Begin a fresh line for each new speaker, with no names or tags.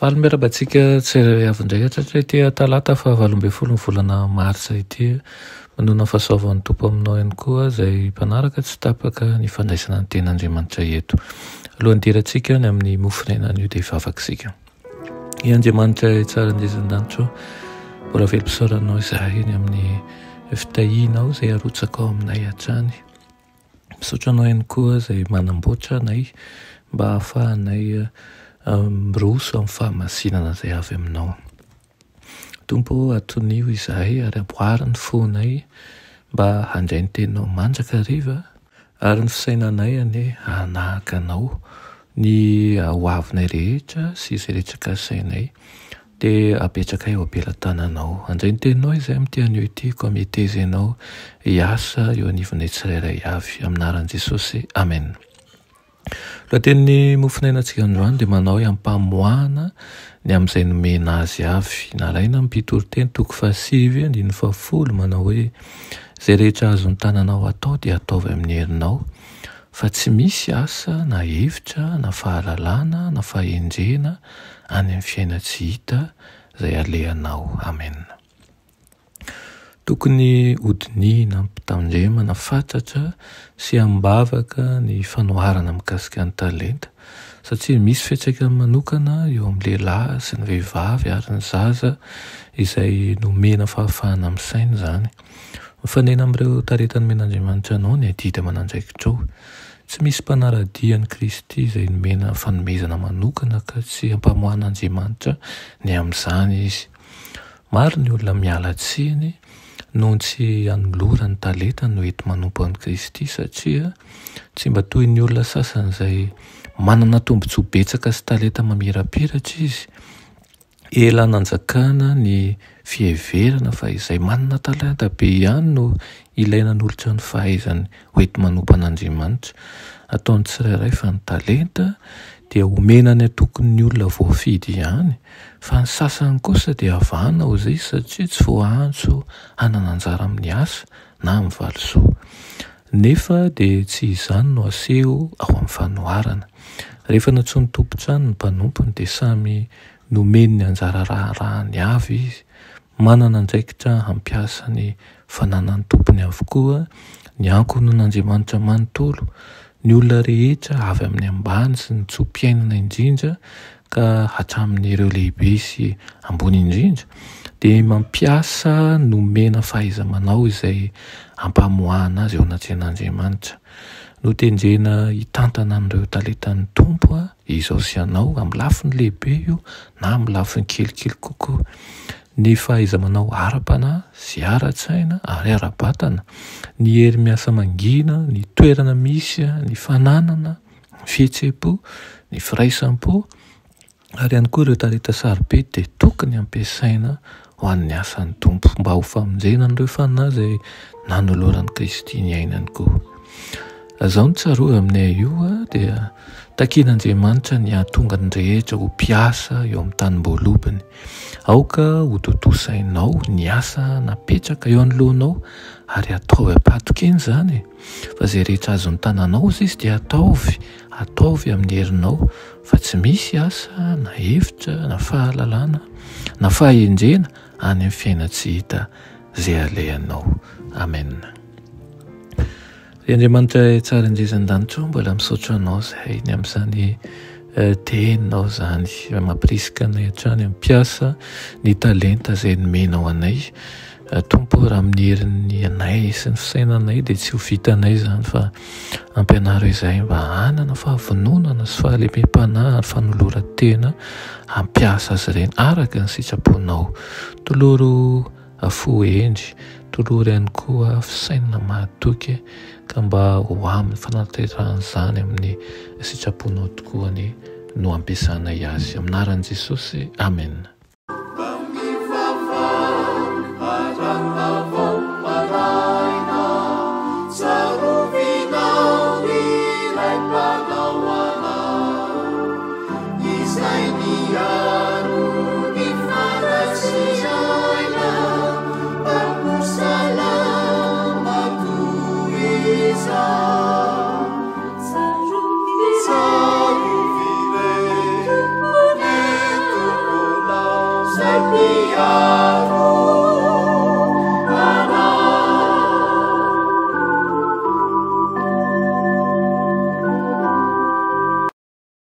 Faly miarabantsika tsy avindray ity talata fa 18 volana marsa ity manona fahasoavan'ny tompo aminao ihany koa izay mpanaraka tsy tapaka ny fandraisana ny ten'Andriamanitra eto. Alohan'ny dirantsika ny amin'ny mofinaina an'io dia ivavakisika. I Andriamanitra tsara indesy-danitro, mbola velom-pisaoranao izahay ny amin'ny fitahianao izay arotsaka ao aminay hatrany. Misaotra anao ihany koa izay manamboatra anay mba hahafahanay miroso amin'ny fahamasinana izay avy aminao. Tompo, atonio izahay ary amboary ny fonay mba handray ny teninao mandraka hariva ary ny fisainanay anie hanahaka anao, ny hoavinay rehetra sy izay rehetra kasainay dia apetraka eo ampelatananao. Handray ny teninao izay amin'ity anio ity, koa miteza ianao hiasa eo anivonay tsirairay avy, amin'ny anaran'i Jesosy. Amen. Lohatenin'ny mofinainantsika androany dia manao hampamoahana ny amin'izay nomena azy avy. Nalaina mpitoroteny toko 7:10 manao hoe: izay rehetra azon'ny tananao atao dia ataovy amin'ny herinao, fa tsy misy asa na hevitra na fahalalana na fahendrena any amin'ny fiaina tsy hita izay alehanao. Amen. Tokony hodinina, mpitandremana, fatratra sy ambavaka ny fanoharana mikasika ny talenta, satria misy fiantraikany manokana eo amin'ny lehilahy sy ny vehivavy ary ny zaza izay nomena fahafahana amin'ny saina izany. Mifanena amin'ireo talenta nomen'Andriamanitra anao ny adidy aman'andraikitra. Tsy misy mpanaradian'i Kristy izay nomena fanomezana manokana ka tsy hampamohan'Andriamanitra ny amin'izany izy. Maro ny olona miala tsiny noho tsy hanolora ny talenta no ento manompo an'i Kristy, satria tsy mba toy ny olona sasany izay manana tombontsoa betsaka sy talenta mamirapiratra izy. Ela nanjakana ny fiheverana fa izay manana talenta be ihany no ilaina n'olotra ny fahaizany hoento manompo an'Andriamanitra. Ataony tsirairay fa ny talenta dia omenany tokony ny olona voafidy ihany, fa ny sasany kosa dia avahana ho izay satria tsy voaantso hanana anjara amin'ny asa na amin'ny valisoa. Nefa dia tsy izany no aseho ao amin'ny fanoharana. Rehefa natsoa ny tompontrano ny mpanompony dia samy nomeny ny anjara raharaany avy izy, manana andraikitra hampiasa ny fananany tompony avokoa ny ankon'Andriamanitra manontolo. Ny olona rehetra avy amin'ny ambany sy ny tsom-piainana indrindra ka hatramin'ireo lehibe sy ambony indrindra dia mampiasa nomena fahaiza-manao izay hampamoahana azy eo anatin'Andriamanitra. Notendrena hitantana amin'ireo talentan'ny tompo izao sy anao, amin'ny lafiny lehibe io na amin'ny lafiny kelikely kokoa. Ny fahaiza-manao ara-panahy sy ara-tsaina ary ara-batana, ny hery miasa mangina, ny toerana misy, ny fananana, ny fihetseham-po, ny firaisampo ary ihany koa ireo talenta sarobidy dia tokony ampiasaina ho an'ny asan'ny tompo mba ho famonjena an'ireo fanahy izay nanoloran'i Kristy ny ainany koa. Izao ny tsaroa aminay io dia takian'Andriamanitra ny ahatonga ny rehetra ho mpiasa eo amin'ny tanim-boalobany. Aoka ho totosainao ny asa napetraka eo anoloanao ary ataovy apatoka eny izany. Fa izay rehetra azon'ny tananao izy dia ataovy amin'ny herinao, fa tsy misy asa na hevitra na fahalalana na fahendrena any amin'ny fiaina tsy hita izay alehanao. Amen. Andriamanitra tsara indesy-danitro, mbola misaotra anao zahay ny amin'izany teninao izany mampirisika anay hatrany ampiasa ny talenta izay nomenao anay. Tompo, raha amin'ny herin'ny anay sy ny fisainanay dia tsy ho vitanay izany, fa ampianaro izahay mba hanana fahavononana sy fahalemem-panahy ary fanoloran-tena hampiasa azy ireny araka ny sitraponao. Toloro fo endry, toloro ihany koa fisainana mahatoky ka mba ho amin'ny fanateran'izany amin'ny sitraponao tokoa no ampiasanay azy. Amin'ny anaran'i Jesosy. Amen.
Izay miaro ny farasiana Alleluia.